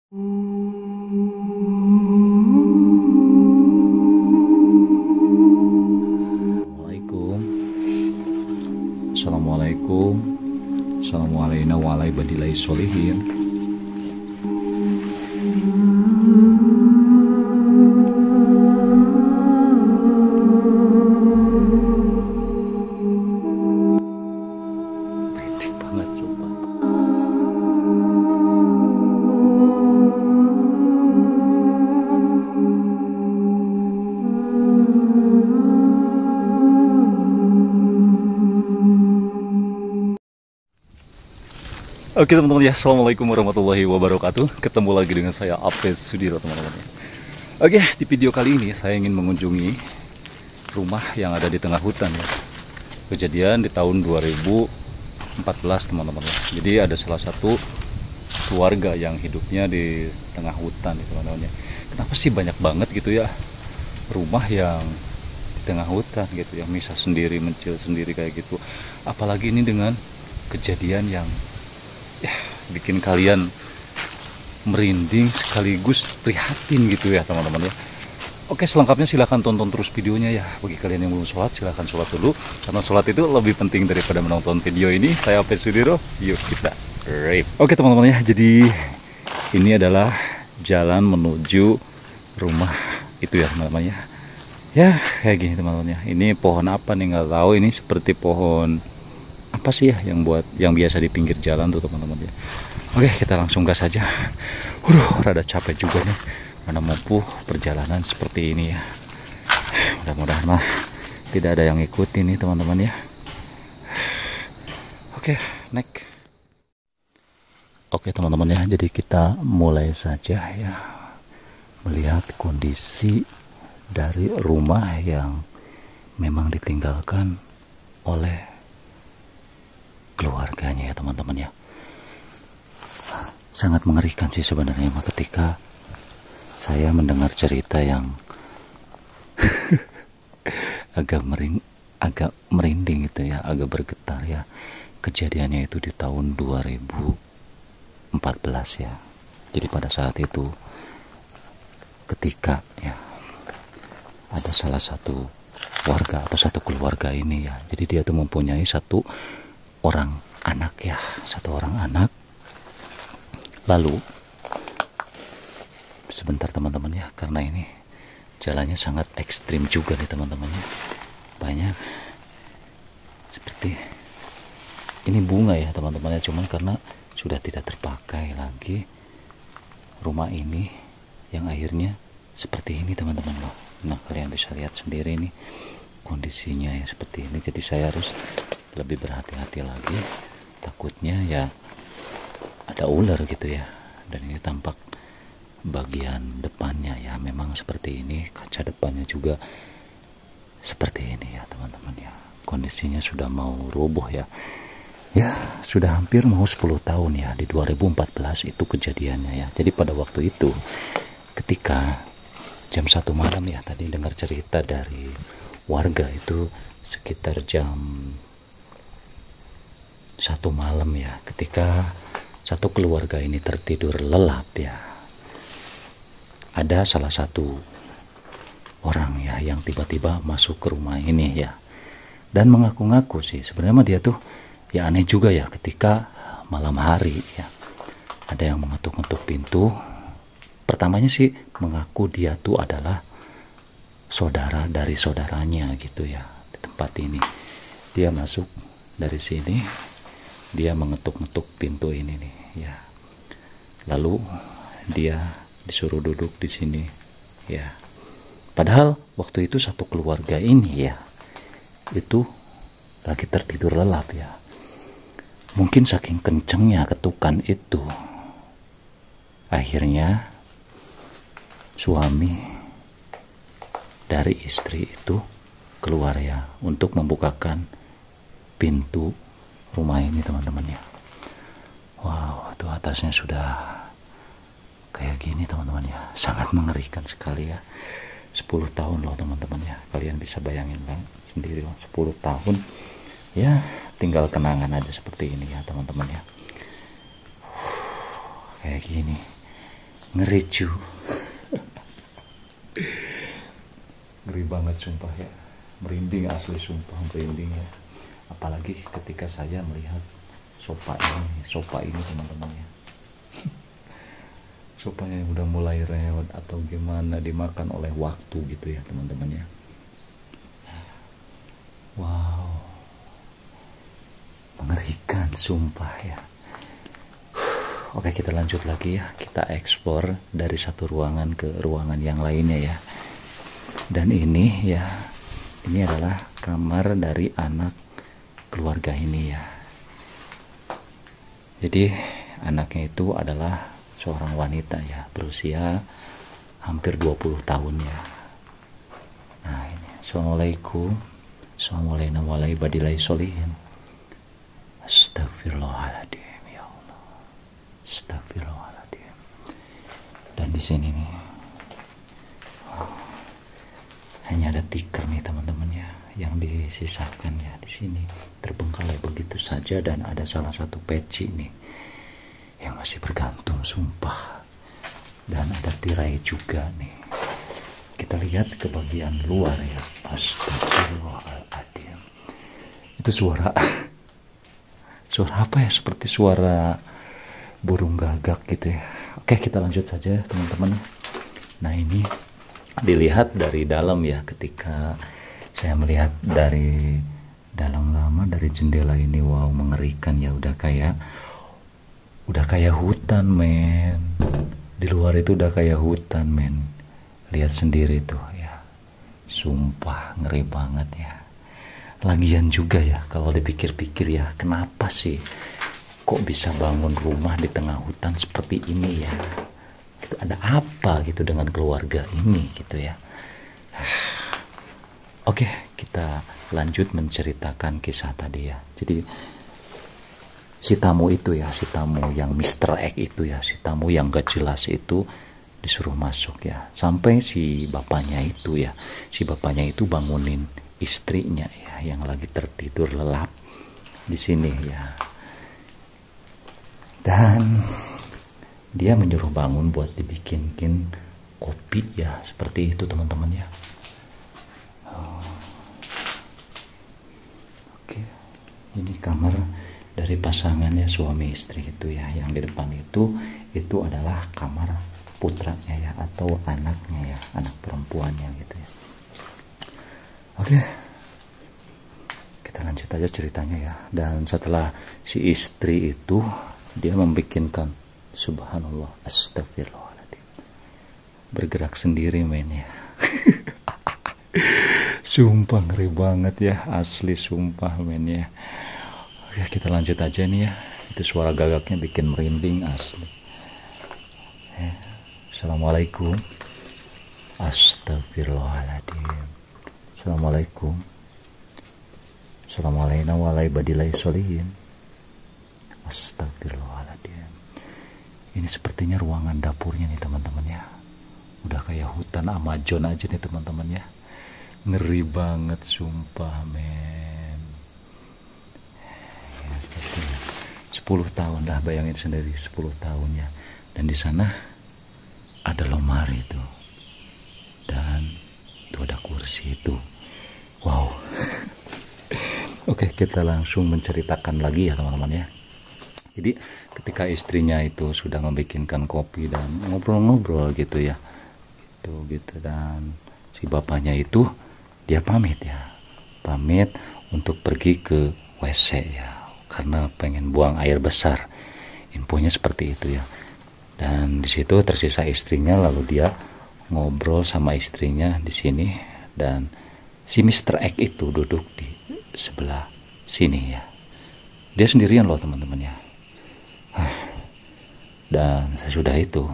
Assalamualaikum. Assalamualaikum. Assalamualaikum warahmatullahi wabarakatuh. Berisik banget coba. Oke teman-teman ya, Assalamualaikum warahmatullahi wabarakatuh. Ketemu lagi dengan saya Apes Sudiro teman-teman ya. Oke, di video kali ini saya ingin mengunjungi rumah yang ada di tengah hutan ya. Kejadian di tahun 2014 teman-teman ya. Jadi ada salah satu keluarga yang hidupnya di tengah hutan teman-teman ya. Kenapa sih banyak banget gitu ya rumah yang di tengah hutan gitu ya, misah sendiri, mencil sendiri kayak gitu. Apalagi ini dengan kejadian yang ya bikin kalian merinding sekaligus prihatin gitu ya teman-teman ya. Oke, selengkapnya silahkan tonton terus videonya ya. Bagi kalian yang belum sholat, silahkan sholat dulu, karena sholat itu lebih penting daripada menonton video ini. Saya Apes Sudiro, yuk kita rip. Oke teman-teman ya, jadi ini adalah jalan menuju rumah itu ya teman-teman ya. Ya kayak gini teman-teman ya. Ini pohon apa nih nggak tahu, ini seperti pohon apa sih ya yang biasa di pinggir jalan tuh teman-teman ya. Oke, kita langsung gas saja. Rada capek juga nih, mana mampu perjalanan seperti ini ya. Mudah-mudahan mah tidak ada yang ikutin nih teman-teman ya. Oke, next. Oke teman-teman ya, jadi kita mulai saja ya melihat kondisi dari rumah yang memang ditinggalkan oleh keluarganya ya teman-teman ya. Sangat mengerikan sih sebenarnya ketika saya mendengar cerita yang agak merinding gitu ya, agak bergetar ya. Kejadiannya itu di tahun 2014 ya. Jadi pada saat itu ketika ya ada salah satu warga atau satu keluarga ini ya, jadi dia tuh mempunyai satu orang anak ya, satu orang anak. Lalu sebentar teman-teman ya, karena ini jalannya sangat ekstrim juga nih teman-teman ya. Banyak seperti ini bunga ya teman-teman ya, cuman karena sudah tidak terpakai lagi rumah ini, yang akhirnya seperti ini teman-teman loh. Nah, kalian bisa lihat sendiri ini kondisinya ya seperti ini. Jadi saya harus lebih berhati-hati lagi, takutnya ya ada ular gitu ya. Dan ini tampak bagian depannya ya memang seperti ini, kaca depannya juga seperti ini ya teman-teman ya. Kondisinya sudah mau roboh ya. Ya sudah hampir mau 10 tahun ya, di 2014 itu kejadiannya ya. Jadi pada waktu itu ketika jam 1 malam ya, tadi dengar cerita dari warga itu sekitar jam 1 malam ya, ketika satu keluarga ini tertidur lelap ya, ada salah satu orang ya yang tiba-tiba masuk ke rumah ini ya, dan mengaku-ngaku sih sebenarnya dia tuh ya aneh juga ya, ketika malam hari ya ada yang mengetuk-ngetuk pintu. Pertamanya sih mengaku dia tuh adalah saudara dari saudaranya gitu ya di tempat ini. Dia masuk dari sini, dia mengetuk-ngetuk pintu ini nih ya. Lalu dia disuruh duduk di sini ya. Padahal waktu itu satu keluarga ini ya itu lagi tertidur lelap ya. Mungkin saking kencengnya ketukan itu, akhirnya suami dari istri itu keluar ya untuk membukakan pintu rumah ini teman-teman ya. Wow, itu atasnya sudah kayak gini teman-teman ya, sangat mengerikan sekali ya. 10 tahun loh teman-teman ya, kalian bisa bayangin kan sendiri loh, 10 tahun ya, tinggal kenangan aja seperti ini ya teman-teman ya. Kayak gini Ngeri cu. Ngeri banget sumpah ya. Merinding asli sumpah, merinding ya. Apalagi ketika saya melihat sofa ini teman-teman ya. Sopanya udah mulai rewet atau gimana, dimakan oleh waktu gitu ya teman-teman ya. Wow, mengerikan sumpah ya. Oke, kita lanjut lagi ya. Kita eksplor dari satu ruangan ke ruangan yang lainnya ya. Dan ini ya, ini adalah kamar dari anak keluarga ini ya. Jadi anaknya itu adalah seorang wanita ya, berusia hampir 20 tahun ya. Nah ini, assalamualaikum, assalamualaikum warahmatullahi wabarakatuh. Astagfirullahaladzim ya Allah, astagfirullahaladzim. Dan di sini nih, hanya ada tikar nih teman-teman ya, yang disisakan ya di sini terbengkalai begitu saja, dan ada salah satu peci nih yang masih bergantung sumpah, dan ada tirai juga nih. Kita lihat ke bagian luar ya. Astagfirullahaladzim. Itu suara apa ya, seperti suara burung gagak gitu ya. Oke, kita lanjut saja teman-teman. Nah ini dilihat dari dalam ya, ketika saya melihat dari dalam lama dari jendela ini, wow mengerikan ya. Udah kayak hutan men, di luar itu udah kayak hutan men. Lihat sendiri tuh ya, sumpah ngeri banget ya. Lagian juga ya, kalau dipikir-pikir ya, kenapa sih kok bisa bangun rumah di tengah hutan seperti ini ya? Gitu, ada apa gitu dengan keluarga ini gitu ya. Oke, kita lanjut menceritakan kisah tadi ya. Jadi si tamu itu ya, si tamu yang Mr. X itu ya, si tamu yang gak jelas itu disuruh masuk ya. Sampai si bapaknya itu ya, si bapaknya itu bangunin istrinya ya, yang lagi tertidur lelap di sini ya. Dan dia menyuruh bangun buat dibikinkin kopi ya, seperti itu teman-teman ya. Oke, ini kamar dari pasangannya suami istri itu ya. Yang di depan itu adalah kamar putranya ya, atau anaknya ya, anak perempuannya gitu ya. Oke, kita lanjut aja ceritanya ya. Dan setelah si istri itu, dia membikinkan, subhanallah, astagfirullahaladzim, bergerak sendiri men ya. Sumpah ngeri banget ya, asli sumpah men ya. Ya, kita lanjut aja nih ya. Itu suara gagaknya bikin merinding asli ya. Assalamualaikum. Astagfirullahaladzim. Assalamualaikum. Assalamualaikum warahmatullahi wabarakatuh. Astagfirullahaladzim. Ini sepertinya ruangan dapurnya nih teman-teman ya. Udah kayak hutan Amazon aja nih teman-teman ya. Ngeri banget sumpah men. 10 tahun dah, bayangin sendiri 10 tahun ya. Dan di sana ada lemari itu, dan itu ada kursi itu. Wow. Oke, kita langsung menceritakan lagi ya teman-teman ya. Jadi ketika istrinya itu sudah membikinkan kopi dan ngobrol-ngobrol gitu ya, itu gitu, dan si bapaknya itu dia pamit untuk pergi ke WC ya, karena pengen buang air besar. Infonya seperti itu ya. Dan di situ tersisa istrinya, lalu dia ngobrol sama istrinya di sini, dan si Mr. X itu duduk di sebelah sini ya. Dia sendirian loh teman-teman ya. Dan sesudah itu,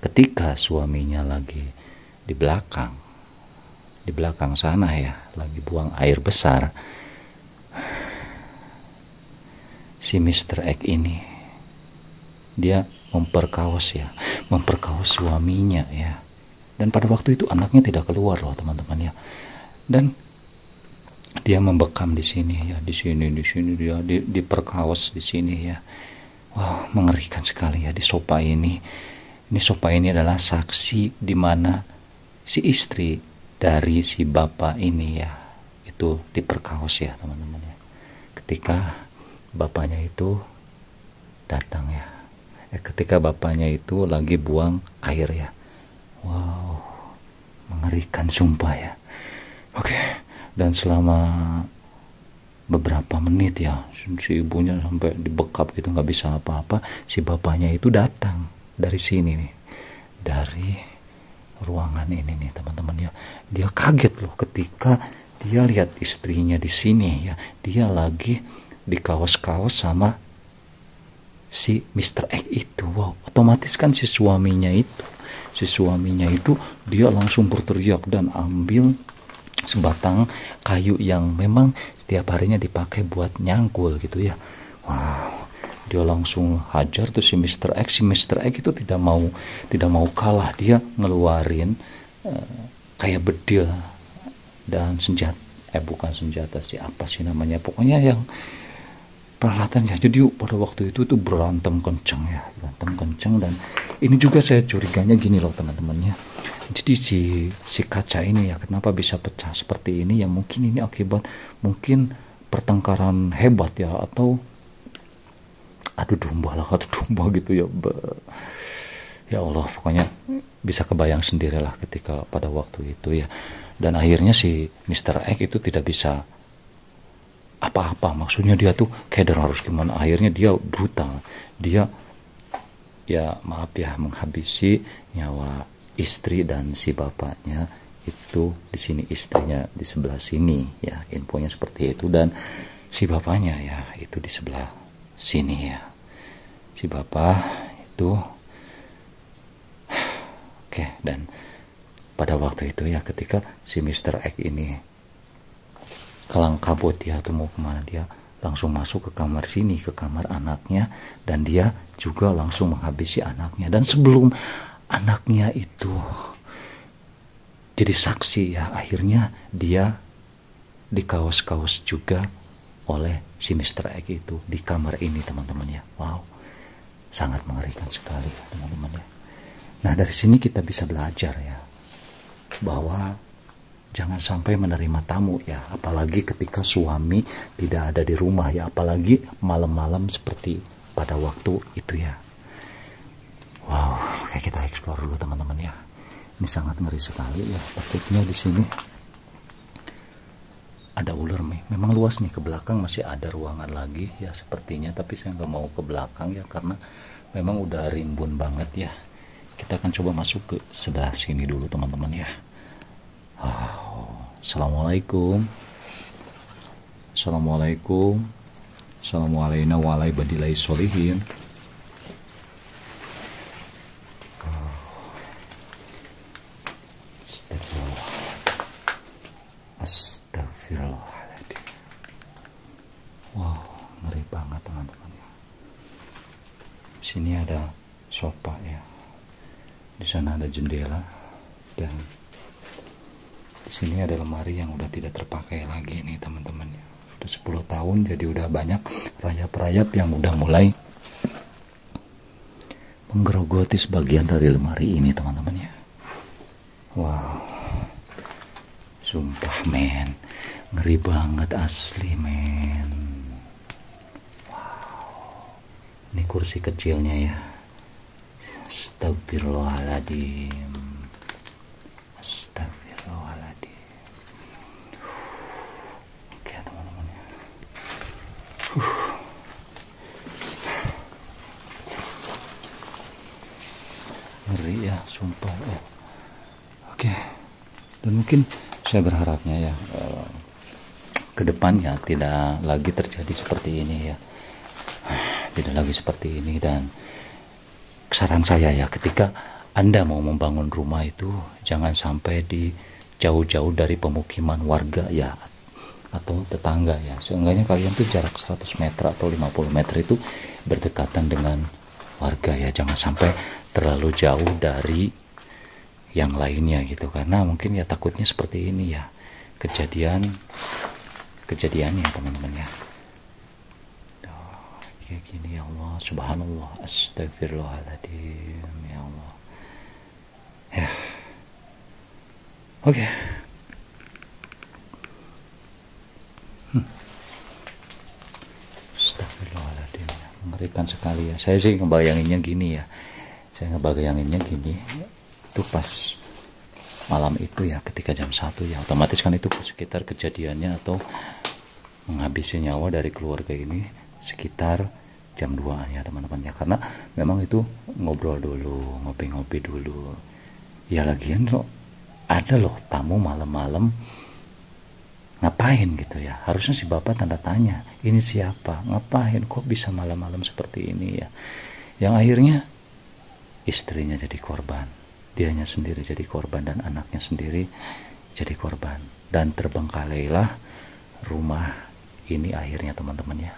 ketika suaminya lagi di belakang sana ya, lagi buang air besar, si Mr. X ini dia memperkaos suaminya ya. Dan pada waktu itu anaknya tidak keluar loh teman-teman ya. Dan dia membekam di sini ya, di sini dia diperkaos di sini ya. Wah, mengerikan sekali ya. Di sofa ini Ini sopa ini adalah saksi di mana si istri dari si bapak ini ya itu diperkaos ya teman-teman ya. Ketika bapaknya itu datang ya, ketika bapaknya itu lagi buang air ya. Wow, mengerikan sumpah ya. Oke, dan selama beberapa menit ya si ibunya sampai dibekap gitu nggak bisa apa-apa, si bapaknya itu datang dari sini nih, dari ruangan ini nih teman-teman ya. Dia kaget loh ketika dia lihat istrinya di sini ya, dia lagi dikawas-kawas sama si Mr. X itu. Wow, otomatis kan si suaminya itu dia langsung berteriak dan ambil sebatang kayu yang memang setiap harinya dipakai buat nyangkul gitu ya. Wow, dia langsung hajar tuh si Mr. X. Si Mr. X itu tidak mau kalah, dia ngeluarin kayak bedil dan senjata, bukan senjata sih, apa sih namanya, pokoknya yang peralatannya. Jadi pada waktu itu tuh berantem kenceng ya, dan ini juga saya curiganya gini loh teman-teman ya. Jadi si kaca ini ya kenapa bisa pecah seperti ini ya, mungkin ini akibat mungkin pertengkaran hebat ya, atau adu domba gitu ya. Ya Allah, pokoknya bisa kebayang sendirilah ketika pada waktu itu ya. Dan akhirnya si Mr. X itu tidak bisa apa-apa, maksudnya dia tuh kayak harus gimana, akhirnya dia brutal, dia ya maaf ya menghabisi nyawa istri dan si bapaknya itu di sini, istrinya di sebelah sini ya, infonya seperti itu, dan si bapaknya ya itu di sebelah sini ya, si bapak itu. Oke, dan pada waktu itu ya ketika si Mr. X ini kelang kabut ya tuh mau kemana, dia langsung masuk ke kamar sini, ke kamar anaknya, dan dia juga langsung menghabisi anaknya. Dan sebelum anaknya itu jadi saksi ya, akhirnya dia dikawas-kawas juga oleh si Mr. X itu di kamar ini teman-teman ya. Wow, sangat mengerikan sekali ya teman-teman ya. Nah dari sini kita bisa belajar ya bahwa jangan sampai menerima tamu ya, apalagi ketika suami tidak ada di rumah ya, apalagi malam-malam seperti pada waktu itu ya. Wow, kayak kita explore dulu teman-teman ya. Ini sangat ngeri sekali ya. Takutnya di sini ada ular nih. Memang luas nih, ke belakang masih ada ruangan lagi ya sepertinya, tapi saya nggak mau ke belakang ya karena memang udah rimbun banget ya. Kita akan coba masuk ke sebelah sini dulu teman-teman ya. Assalamualaikum. Assalamualaikum. Assalamualaikum warahmatullahi wabarakatuh. Astagfirullahaladzim. Wow, ngeri banget teman-teman. Sini ada sofa ya. Di sana ada jendela, dan di sini ada lemari yang udah tidak terpakai lagi nih teman-teman ya. Sudah 10 tahun, jadi udah banyak rayap-rayap yang udah mulai menggerogoti sebagian dari lemari ini teman-teman ya. Wow, sumpah men, ngeri banget asli men. Wow, ini kursi kecilnya ya. Astagfirullahaladzim. Astagfirullahaladzim. Oke teman-teman ya. Ngeri ya, sumpah ya. Oke, dan mungkin saya berharapnya ya ke depan ya tidak lagi terjadi seperti ini ya, tidak lagi seperti ini. Dan saran saya ya, ketika Anda mau membangun rumah itu jangan sampai di jauh-jauh dari pemukiman warga ya, atau tetangga ya. Seenggaknya kalian tuh jarak 100 meter atau 50 meter itu berdekatan dengan warga ya, jangan sampai terlalu jauh dari yang lainnya gitu, karena mungkin ya takutnya seperti ini ya kejadiannya teman-teman ya. Kayak gini ya Allah, subhanallah, astagfirullahaladzim ya Allah. Oke. Astagfirullahaladzim, mengerikan sekali ya. Saya sih ngebayanginnya gini ya. Itu pas malam itu ya, ketika jam 1 ya, otomatis kan itu sekitar kejadiannya atau menghabisi nyawa dari keluarga ini sekitar jam 2 ya teman-teman ya, karena memang itu ngobrol dulu, ngopi-ngopi dulu ya. Lagian loh, ada loh tamu malam-malam ngapain gitu ya, harusnya si bapak tanda tanya, ini siapa, ngapain, kok bisa malam-malam seperti ini ya. Yang akhirnya istrinya jadi korban, dianya sendiri jadi korban, dan anaknya sendiri jadi korban, dan terbengkalailah rumah ini akhirnya teman-teman ya.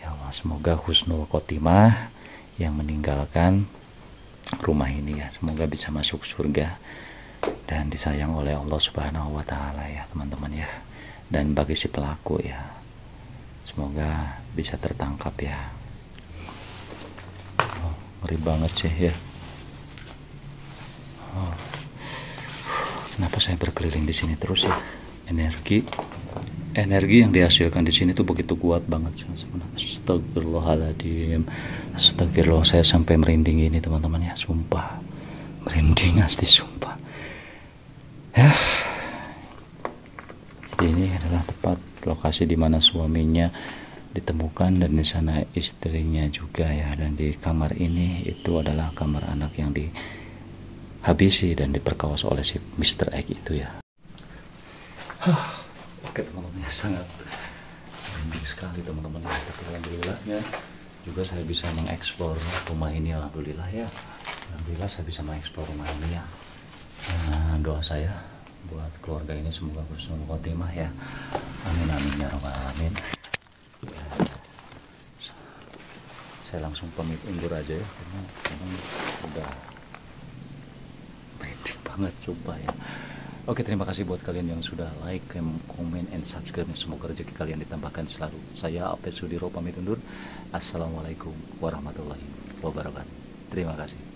Ya Allah, semoga husnul khotimah yang meninggalkan rumah ini ya, semoga bisa masuk surga dan disayang oleh Allah Subhanahu wa Ta'ala ya teman-teman ya. Dan bagi si pelaku ya, semoga bisa tertangkap ya. Oh, ngeri banget sih ya. Oh, kenapa saya berkeliling di sini terus ya? Energi yang dihasilkan di sini tuh begitu kuat banget. Astagfirullahaladzim, astagfirullah, saya sampai merinding ini teman-teman ya, sumpah merinding asli, sumpah ya. Jadi ini adalah tepat lokasi di mana suaminya ditemukan, dan di sana istrinya juga ya. Dan di kamar ini itu adalah kamar anak yang dihabisi dan diperkawas oleh si Mr. X itu ya. Oke teman-teman ya, sangat merinding sekali teman-teman ya. Tapi alhamdulillahnya juga saya bisa mengeksplor rumah ini, alhamdulillah ya. Alhamdulillah saya bisa mengeksplor rumah ini ya. Nah, doa saya buat keluarga ini semoga husnul khotimah ya. Amin amin ya rabbal alamin. Ya, saya langsung pamit undur aja ya, karena memang udah merinding banget coba ya. Oke, terima kasih buat kalian yang sudah like, comment, and subscribe. Semoga rezeki kalian ditambahkan selalu. Saya Apes Sudiro pamit undur. Assalamualaikum warahmatullahi wabarakatuh. Terima kasih.